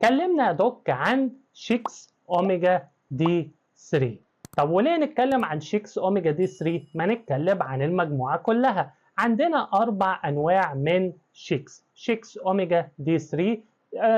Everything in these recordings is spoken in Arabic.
اتكلمنا يا دوك عن 6 اوميجا دي 3. طب وليه نتكلم عن 6 اوميجا دي 3؟ ما نتكلم عن المجموعه كلها. عندنا 4 انواع من 6 اوميجا دي 3: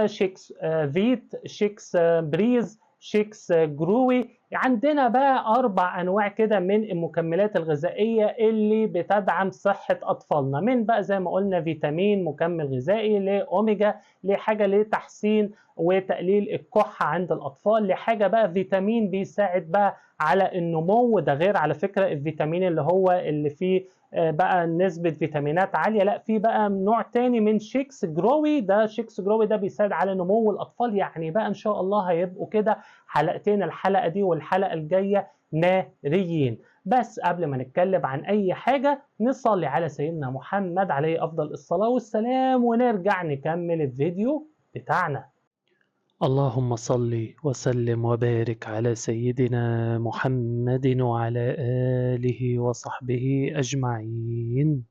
6 فيت، 6 بريز، 6 جروي. عندنا بقى 4 انواع كده من المكملات الغذائيه اللي بتدعم صحه اطفالنا، من بقى زي ما قلنا فيتامين مكمل غذائي، لاوميجا لحاجه لتحسين وتقليل الكحه عند الاطفال، لحاجه بقى فيتامين بيساعد بقى على النمو. وده غير على فكره الفيتامين اللي فيه بقى نسبه فيتامينات عاليه، لا في بقى نوع تاني من 6 جروي. ده 6 جروي ده بيساعد على نمو الاطفال. يعني بقى ان شاء الله هيبقوا كده حلقتين، الحلقه دي والحلقه الجايه ناريين. بس قبل ما نتكلم عن اي حاجه نصلي على سيدنا محمد عليه افضل الصلاه والسلام ونرجع نكمل الفيديو بتاعنا. اللهم صل وسلم وبارك على سيدنا محمد وعلى آله وصحبه أجمعين.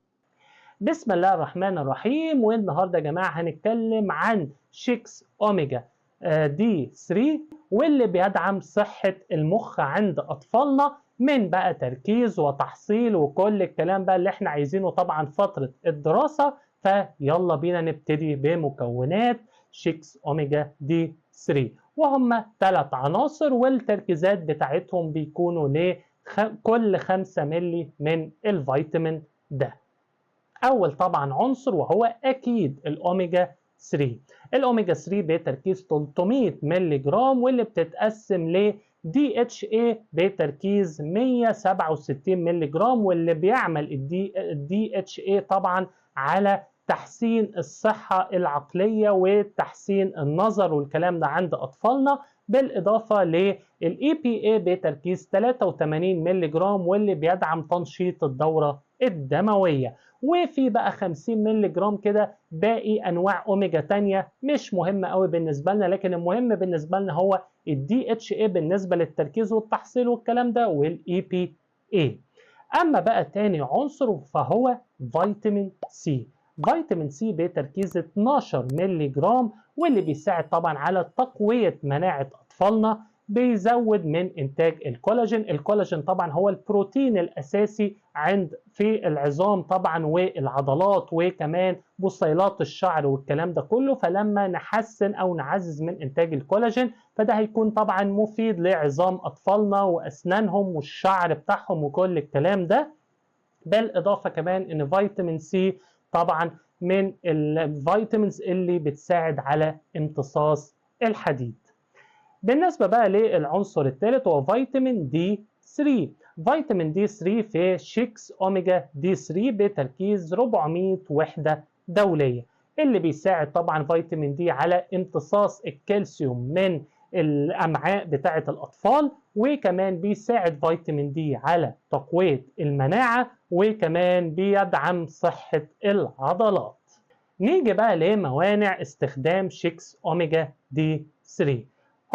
بسم الله الرحمن الرحيم. والنهارده يا جماعه هنتكلم عن 6 اوميجا دي 3، واللي بيدعم صحه المخ عند اطفالنا من بقى تركيز وتحصيل وكل الكلام بقى اللي احنا عايزينه طبعا فتره الدراسه. فيلا بينا نبتدي بمكونات 6 اوميجا دي 3، وهم 3 عناصر والتركيزات بتاعتهم بيكونوا لكل 5 ملي من الفيتامين ده. اول طبعا عنصر وهو اكيد الاوميجا 3. الاوميجا 3 بتركيز 300 مللي جرام، واللي بتتقسم ل دي اتش اي بتركيز 167 مللي جرام، واللي بيعمل الدي اتش اي طبعا على تحسين الصحة العقلية وتحسين النظر والكلام ده عند أطفالنا، بالإضافة للإي بي اي بتركيز 83 مللي جرام، واللي بيدعم تنشيط الدورة الدموية. وفي بقى 50 مللي جرام كده باقي انواع اوميجا تانية مش مهمه قوي بالنسبه لنا، لكن المهم بالنسبه لنا هو الدي اتش اي بالنسبه للتركيز والتحصيل والكلام ده، والاي بي اي. اما بقى تاني عنصر فهو فيتامين سي. فيتامين سي بتركيز 12 مللي جرام، واللي بيساعد طبعا على تقويه مناعه اطفالنا، بيزود من انتاج الكولاجين. الكولاجين طبعا هو البروتين الاساسي في العظام طبعا والعضلات وكمان بصيلات الشعر والكلام ده كله. فلما نحسن او نعزز من انتاج الكولاجين فده هيكون طبعا مفيد لعظام اطفالنا واسنانهم والشعر بتاعهم وكل الكلام ده. بالاضافه كمان ان فيتامين سي طبعا من الفيتامينز اللي بتساعد على امتصاص الحديد. بالنسبة بقى للعنصر الثالث هو فيتامين دي 3. فيتامين دي 3 في 6 اوميجا دي 3 بتركيز 400 وحدة دولية، اللي بيساعد طبعا فيتامين دي على امتصاص الكالسيوم من الأمعاء بتاعة الأطفال، وكمان بيساعد فيتامين دي على تقوية المناعة، وكمان بيدعم صحة العضلات. نيجي بقى لموانع استخدام 6 اوميجا دي 3.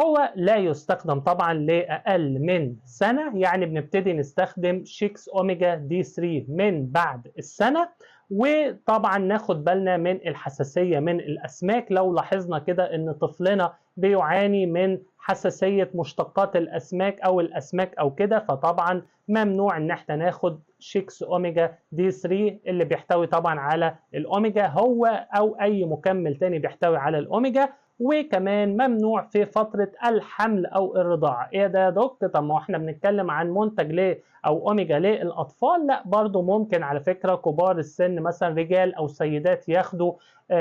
هو لا يستخدم طبعا لأقل من سنة، يعني بنبتدي نستخدم 6 أوميجا دي 3 من بعد السنة. وطبعا ناخد بالنا من الحساسية من الأسماك. لو لاحظنا كده إن طفلنا بيعاني من حساسية مشتقات الأسماك أو الأسماك أو كده، فطبعا ممنوع إن احنا ناخد 6 أوميجا دي 3 اللي بيحتوي طبعا على الأوميجا، هو أو أي مكمل تاني بيحتوي على الأوميجا. وكمان ممنوع في فترة الحمل أو الرضاعة. إيه ده يا دكتور؟ طب ما احنا بنتكلم عن منتج ليه أو أوميجا للأطفال؟ لا، برضو ممكن على فكرة كبار السن مثلا رجال أو سيدات ياخدوا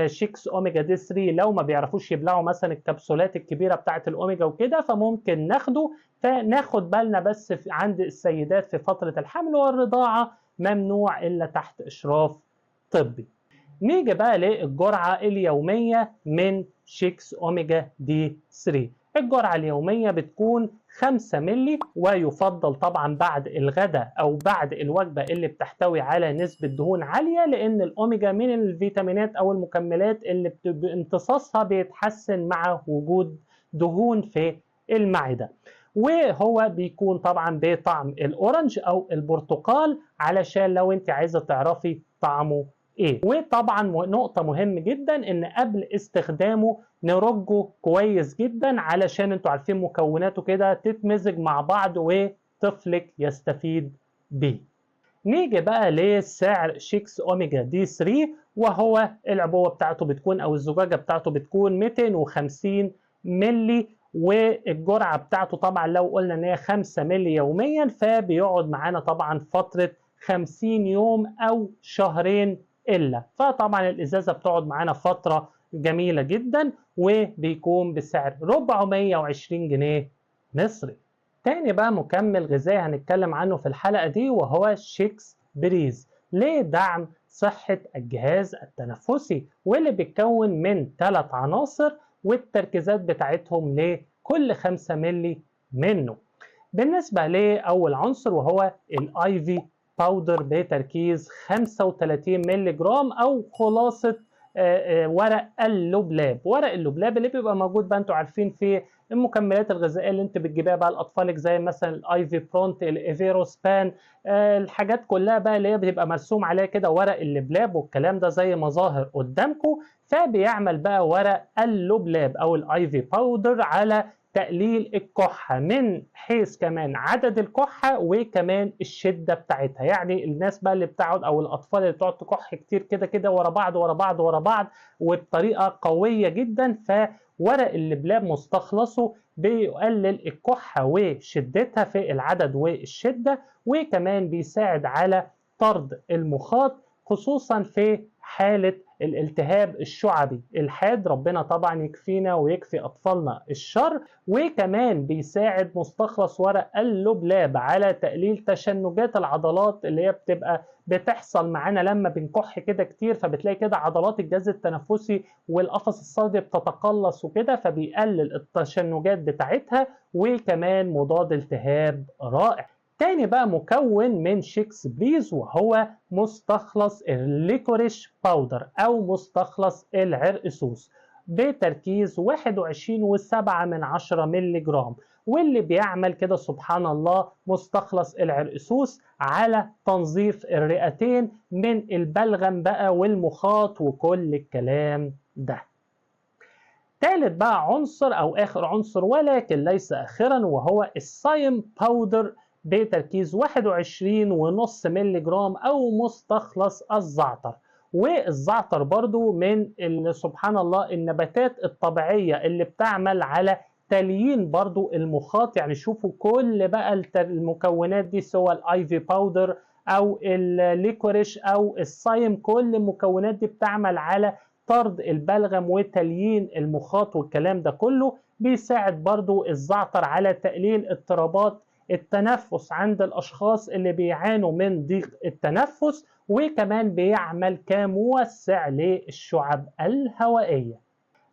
6 أوميجا دي 3 لو ما بيعرفوش يبلعوا مثلا الكبسولات الكبيرة بتاعة الأوميجا وكده، فممكن ناخده. فناخد بالنا بس عند السيدات في فترة الحمل والرضاعة ممنوع إلا تحت إشراف طبي. نيجي بقى للجرعة اليومية من 6 أوميجا دي 3. الجرعة اليومية بتكون 5 ملي، ويفضل طبعا بعد الغداء أو بعد الوجبة اللي بتحتوي على نسبة دهون عالية، لأن الأوميجا من الفيتامينات أو المكملات اللي بامتصاصها بيتحسن مع وجود دهون في المعدة. وهو بيكون طبعا بطعم الأورنج أو البرتقال، علشان لو أنت عايزة تعرفي طعمه ايه. وطبعا نقطة مهمة جدا ان قبل استخدامه نرجه كويس جدا علشان انتوا عارفين مكوناته كده تتمزج مع بعض وطفلك يستفيد بيه. نيجي بقى لسعر شيكس اوميجا دي 3، وهو العبوة بتاعته بتكون او الزجاجة بتاعته بتكون 250 ملي، والجرعة بتاعته طبعا لو قلنا ان هي 5 ملي يوميا فبيقعد معانا طبعا فترة 50 يوم او شهرين الا، فطبعا الازازة بتقعد معانا فترة جميلة جدا، وبيكون بسعر 420 جنيه مصري. تاني بقى مكمل غذائي هنتكلم عنه في الحلقة دي وهو شيكس بريز لدعم صحة الجهاز التنفسي، واللي بيتكون من 3 عناصر والتركيزات بتاعتهم لكل 5 ملي منه. بالنسبة لأول عنصر وهو الايفي باودر بتركيز 35 ملي جرام أو خلاصة ورق اللبلاب. ورق اللبلاب اللي بيبقى موجود بقى انتوا عارفين في المكملات الغذائيه اللي انت بتجيبها بقى لاطفالك زي مثلا الايفي برونت، الايفيروسبان، الحاجات كلها بقى اللي هي بتبقى مرسوم عليها كده ورق اللبلاب والكلام ده زي مظاهر قدامكم. فبيعمل بقى ورق اللبلاب او الايفي باودر على تقليل الكحة من حيث كمان عدد الكحة وكمان الشدة بتاعتها. يعني الناس بقى اللي بتقعد او الاطفال اللي بتقعد تكح كتير كده كده ورا بعض ورا بعض ورا بعض وبطريقة قوية جدا، فورق اللبلاب مستخلصه بيقلل الكحة وشدتها في العدد والشدة، وكمان بيساعد على طرد المخاط خصوصا في حالة الالتهاب الشعبي الحاد، ربنا طبعا يكفينا ويكفي أطفالنا الشر. وكمان بيساعد مستخلص ورق اللبلاب على تقليل تشنجات العضلات اللي هي بتبقى بتحصل معانا لما بنكح كده كتير، فبتلاقي كده عضلات الجهاز التنفسي والقفص الصدري بتتقلص وكده، فبيقلل التشنجات بتاعتها، وكمان مضاد التهاب رائع. تاني بقى مكون من شيكس بريز وهو مستخلص الليكوريش باودر أو مستخلص العرقسوس بتركيز 21.7 ملي جرام، واللي بيعمل كده سبحان الله مستخلص العرقسوس على تنظيف الرئتين من البلغم بقى والمخاط وكل الكلام ده. ثالث بقى عنصر أو آخر عنصر ولكن ليس آخرا وهو السايم باودر بتركيز 21.5 ملي جرام أو مستخلص الزعتر. والزعتر برضو من سبحان الله النباتات الطبيعية اللي بتعمل على تليين برضو المخاط. يعني شوفوا كل بقى المكونات دي سواء الايفي باودر او الليكوريش او الصايم، كل المكونات دي بتعمل على طرد البلغم وتليين المخاط والكلام ده كله. بيساعد برضو الزعتر على تقليل اضطرابات التنفس عند الأشخاص اللي بيعانوا من ضيق التنفس، وكمان بيعمل كموسع للشعب الهوائية.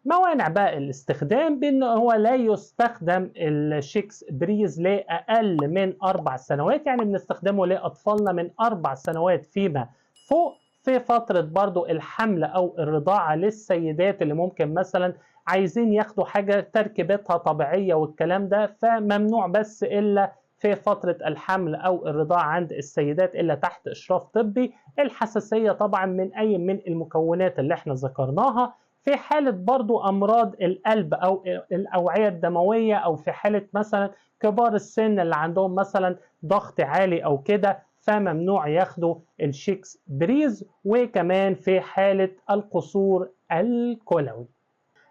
موانع بقى الاستخدام بأنه هو لا يستخدم الشيكس بريز لأقل من 4 سنوات، يعني بنستخدمه لأطفالنا من 4 سنوات فيما فوق. في فترة برضو الحمل أو الرضاعة للسيدات اللي ممكن مثلا عايزين ياخدوا حاجة تركيبتها طبيعية والكلام ده، فممنوع بس إلا في فترة الحمل أو الرضاعة عند السيدات إلا تحت إشراف طبي. الحساسية طبعا من أي من المكونات اللي احنا ذكرناها. في حالة برضو أمراض القلب أو الأوعية الدموية، أو في حالة مثلا كبار السن اللي عندهم مثلا ضغط عالي أو كده، فممنوع ياخدوا الشيكس بريز. وكمان في حالة القصور الكلوي.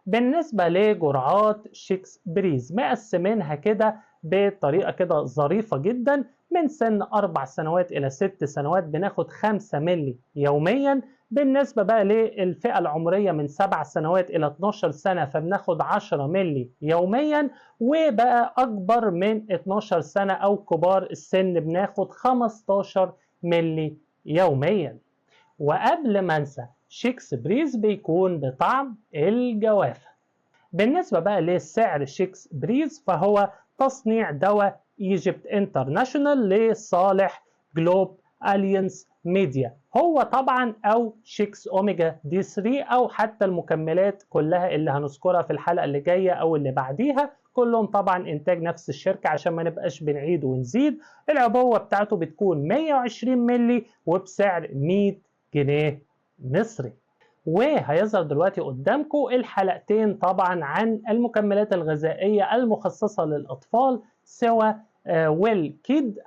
بالنسبة لجرعات شيكس بريز مقسمينها كده بطريقة كده ظريفة جدا. من سن 4 سنوات إلى 6 سنوات بناخد 5 ملي يوميا. بالنسبة بقى للفئة العمرية من 7 سنوات إلى 12 سنة فبناخد 10 ملي يوميا. وبقى أكبر من 12 سنة أو كبار السن بناخد 15 ملي يوميا. وقبل ما انسى شيكس بريز بيكون بطعم الجوافة. بالنسبة بقى لسعر شيكس بريز فهو تصنيع دواء ايجيبت انترناشونال لصالح جلوب الينس ميديا. هو طبعا او شيكس اوميجا دي 3 او حتى المكملات كلها اللي هنذكرها في الحلقة اللي جاية او اللي بعديها كلهم طبعا انتاج نفس الشركة عشان ما نبقاش بنعيد ونزيد. العبوة بتاعته بتكون 120 ملي وبسعر 100 جنيه مصري. وهيظهر دلوقتي قدامكم الحلقتين طبعا عن المكملات الغذائية المخصصة للأطفال، سواء والكيد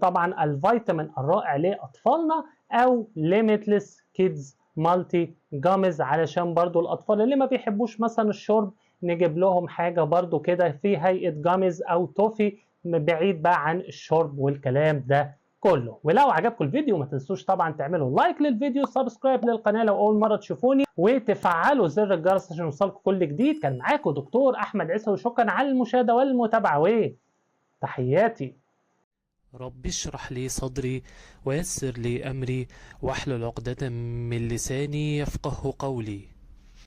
طبعا الفيتامين الرائع لأطفالنا، أو ليميتلس كيدز مالتي جامز، علشان برضو الأطفال اللي ما بيحبوش مثلا الشرب نجيب لهم حاجة برضو كده في هيئة جامز أو توفي، بعيد بقى عن الشرب والكلام ده كله. ولو عجبكم الفيديو ما تنسوش طبعا تعملوا لايك للفيديو، سبسكرايب للقناه لو اول مره تشوفوني، وتفعلوا زر الجرس عشان يوصلكم كل جديد. كان معاكم دكتور احمد عيسى، وشكرا على المشاهده والمتابعه، وتحياتي. رب اشرح لي صدري ويسر لي أمري واحلل عقدة من لساني يفقه قولي.